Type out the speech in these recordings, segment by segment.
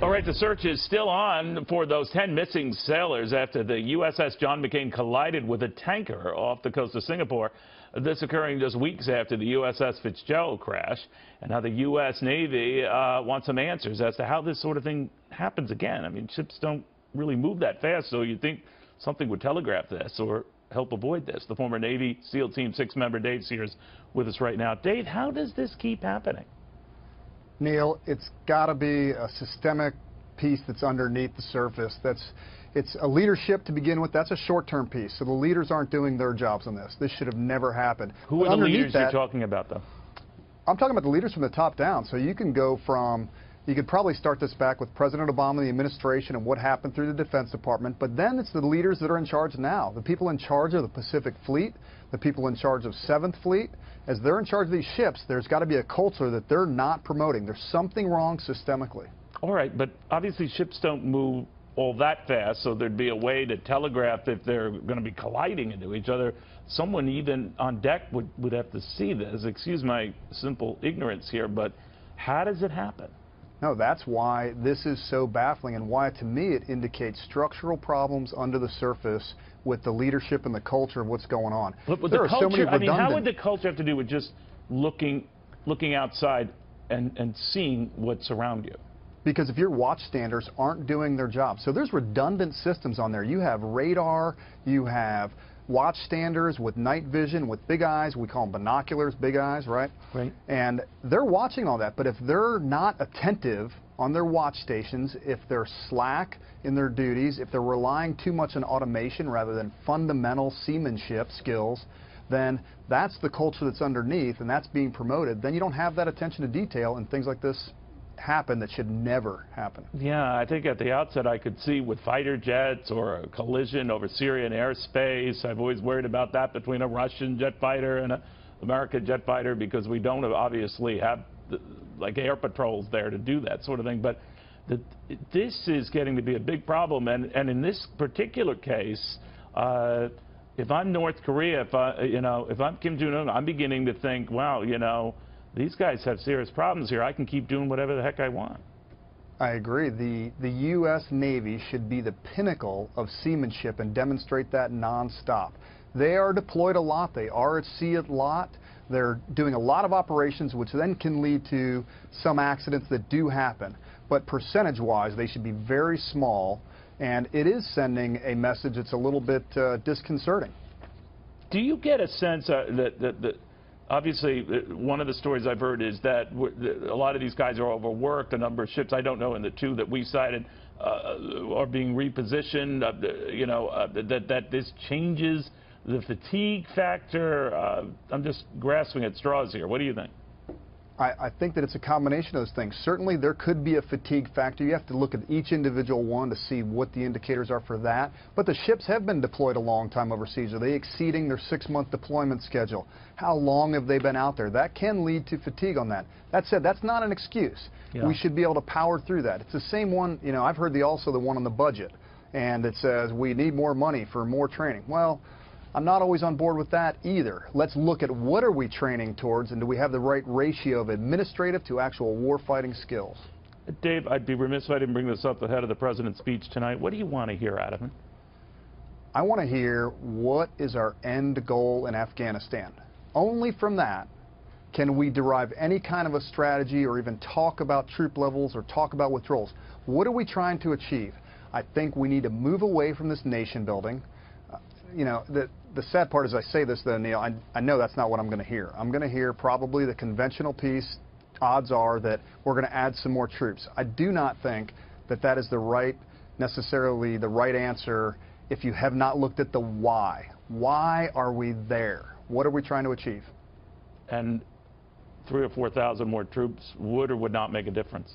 All right, the search is still on for those 10 missing sailors after the USS John McCain collided with a tanker off the coast of Singapore. This occurring just weeks after the USS Fitzgerald crash. And now the U.S. Navy wants some answers as to how this sort of thing happens again. I mean, ships don't really move that fast, so you'd think something would telegraph this or help avoid this. The former Navy SEAL Team 6-member Dave Sears with us right now. Dave, how does this keep happening? Neil, it's got to be a systemic piece that's underneath the surface. It's a leadership to begin with. That's a short-term piece. So the leaders aren't doing their jobs on this. This should have never happened. Who are the leaders you're talking about, though? I'm talking about the leaders from the top down. So you can go from, you could probably start this back with President Obama, the administration, and what happened through the Defense Department. But then it's the leaders that are in charge now. The people in charge of the Pacific Fleet, the people in charge of 7th Fleet. As they're in charge of these ships, there's got to be a culture that they're not promoting. There's something wrong systemically. All right, but obviously ships don't move all that fast, so there'd be a way to telegraph if they're going to be colliding into each other. Someone even on deck would have to see this. Excuse my simple ignorance here, but how does it happen? No, that's why this is so baffling, and why, to me, it indicates structural problems under the surface with the leadership and the culture of what's going on. But there are so many redundant... I mean, how would the culture have to do with just looking outside and seeing what's around you? Because if your watchstanders aren't doing their job, so there's redundant systems on there. You have radar, you have watchstanders with night vision, with big eyes. We call them binoculars, big eyes, right? Right. And they're watching all that, but if they're not attentive on their watch stations, if they're slack in their duties, if they're relying too much on automation rather than fundamental seamanship skills, then that's the culture that's underneath, and that's being promoted. Then you don't have that attention to detail, and things like this happen that should never happen. Yeah, I think at the outset I could see with fighter jets or a collision over Syrian airspace. I've always worried about that between a Russian jet fighter and an American jet fighter, because we don't obviously have like air patrols there to do that sort of thing. But this is getting to be a big problem, and in this particular case, if I'm North Korea, if I'm Kim Jong-un, I'm beginning to think, wow, these guys have serious problems here. I can keep doing whatever the heck I want. I agree. The U.S. Navy should be the pinnacle of seamanship and demonstrate that nonstop. They are deployed a lot. They are at sea a lot. They're doing a lot of operations, which then can lead to some accidents that do happen. But percentage-wise, they should be very small, and it is sending a message that's a little bit disconcerting. Do you get a sense that obviously, one of the stories I've heard is that a lot of these guys are overworked. A number of ships, I don't know, in the two that we cited, are being repositioned. That this changes the fatigue factor. I'm just grasping at straws here. What do you think? I think that it's a combination of those things. Certainly, there could be a fatigue factor. You have to look at each individual one to see what the indicators are for that. But the ships have been deployed a long time overseas. Are they exceeding their 6-month deployment schedule? How long have they been out there? That can lead to fatigue on that. That said, that's not an excuse. Yeah. We should be able to power through that. It's the same one, I've heard also the one on the budget, and it says we need more money for more training. Well, I'm not always on board with that either. Let's look at what are we training towards, and do we have the right ratio of administrative to actual warfighting skills. Dave, I'd be remiss if I didn't bring this up ahead of the President's speech tonight. What do you want to hear out of him? I want to hear what is our end goal in Afghanistan. Only from that can we derive any kind of a strategy or even talk about troop levels or talk about withdrawals. What are we trying to achieve? I think we need to move away from this nation building. The sad part is I say this, though, Neil, I know that's not what I'm going to hear. I'm going to hear probably the conventional piece. Odds are that we're going to add some more troops. I do not think that that is necessarily the right answer if you have not looked at the why. Why are we there? What are we trying to achieve? And 3,000 or 4,000 more troops would or would not make a difference.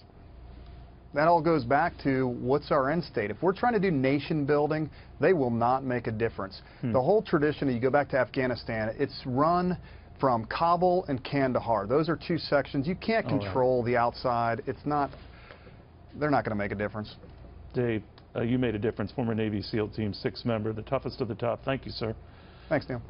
That all goes back to what's our end state. If we're trying to do nation building, they will not make a difference. The whole tradition, you go back to Afghanistan, it's run from Kabul and Kandahar. Those are two sections. You can't control the outside. They're not going to make a difference. Dave, you made a difference. Former Navy SEAL Team 6 member, the toughest of the tough. Thank you, sir. Thanks, Neil.